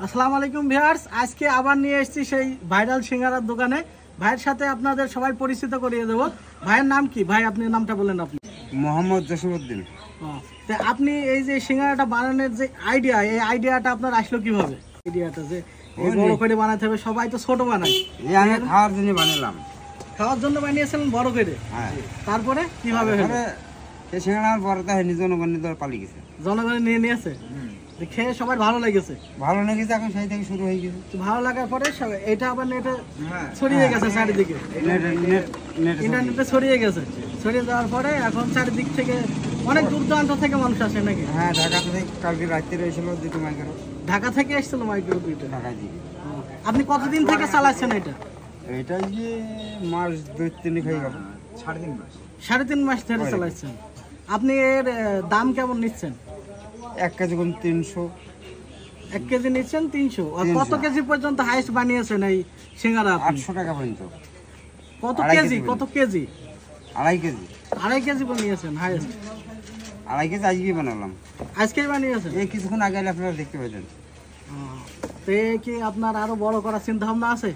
আসসালামু আলাইকুম ভিউয়ার্স, আজকে আবার নিয়ে এসেছি সেই ভাইরাল সিঙ্গারার দোকানে। ভাইয়ের সাথে আপনাদের সবাই পরিচিত করিয়ে দেব। ভাইয়ের নাম কি? ভাই আপনি নামটা বলেন। আপনি মোহাম্মদ জসিমউদ্দিন। তো আপনি এই যে সিঙ্গারাটা বানানোর যে আইডিয়া, এই আইডিয়াটা আপনার আসলো কিভাবে? আইডিয়াটা যে এই বড় করে বানাতে হবে, সবাই তো ছোট বানায়। আমি খাওয়ার জন্য বানালাম। খাওয়ার জন্য বানিয়েছিলেন বড় করে? হ্যাঁ। তারপরে কিভাবে হলো? এই সিঙ্গারার বড়টা হয়নি, জনগণের দর পালিয়ে গেছে। জনগণ নিয়ে নিয়েছে, খেয়ে সবার ভালো লেগেছে। ভালো লেগেছে, এখন সেই থেকে শুরু হয়ে গেছে। ভালো লাগার পরে এটা আবার নেটে ছড়িয়ে গেছে চারিদিকে, ইন্টারনেটে ছড়িয়ে গেছে। ছড়িয়ে যাওয়ার পরে এখন চারিদিক থেকে অনেক দূর দূরান্ত থেকে মানুষ আসে নাকি? হ্যাঁ, ঢাকা থেকে কালকে রাত্রে এসেছিল দুটো মাইক্রো। ঢাকা থেকে এসেছিল মাইক্রো দুইটা? ঢাকা দিয়ে। আপনি কতদিন থেকে চালাচ্ছেন এটা? এটা যে মাস 2-3 হয়ে গেল। 3.5 মাস ধরে চালাচ্ছেন। আপনি এর দাম কেমন নিচ্ছেন? 1 কেজি কোন 300। 1 কেজি নিচ্ছেন 300। আর কত কেজি পর্যন্ত হাইস্ট বানিয়েছেন এই সিঙ্গারা? 800 টাকা পর্যন্ত। কত কেজি? কত কেজি? 2.5 কেজি। 2.5 কেজি বানিয়েছেন হাইস্ট? 2.5 কেজি আজকে বানালাম। আজকেই বানিয়েছেন? এই কিছুক্ষণ আগে আপনারা দেখতে পেতেন। তো কি আপনার আরো বড় করার চিন্তা ভাবনা আছে?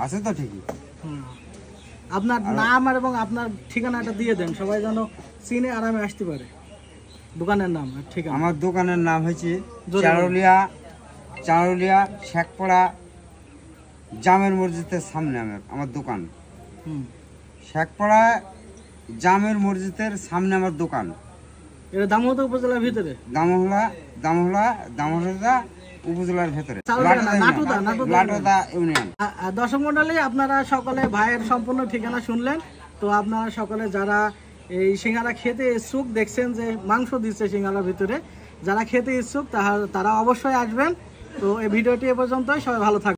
আছে তো ঠিকই। আপনার নাম আর এবং আপনার ঠিকানাটা দিয়ে দেন, সবাই যেন চিনে আরামে আসতে পারে। দোকানের নাম আর ঠিকানা? আমার দোকানের নাম হচ্ছে চারুলিয়া শেখপাড়া জামের মসজিদের সামনে আমার দোকান। শেখপাড়া জামের মসজিদের সামনে আমার দোকান। এটা দামোহদা উপজেলার ভিতরে? দামোহদা উপজেলার ভেতরে, লাটুদা ইউনিয়ন। দর্শক মন্ডলী, আপনারা সকলে ভাইয়ের সম্পূর্ণ ঠিকানা শুনলেন। তো আপনারা সকলে যারা এই সিঙ্গারা খেতে ইচ্ছুক, দেখছেন যে মাংস দিচ্ছে সিঙ্গারার ভিতরে, যারা খেতে ইচ্ছুক তারা অবশ্যই আসবেন। তো এই ভিডিওটি এ পর্যন্তই। সবাই ভালো থাকবেন।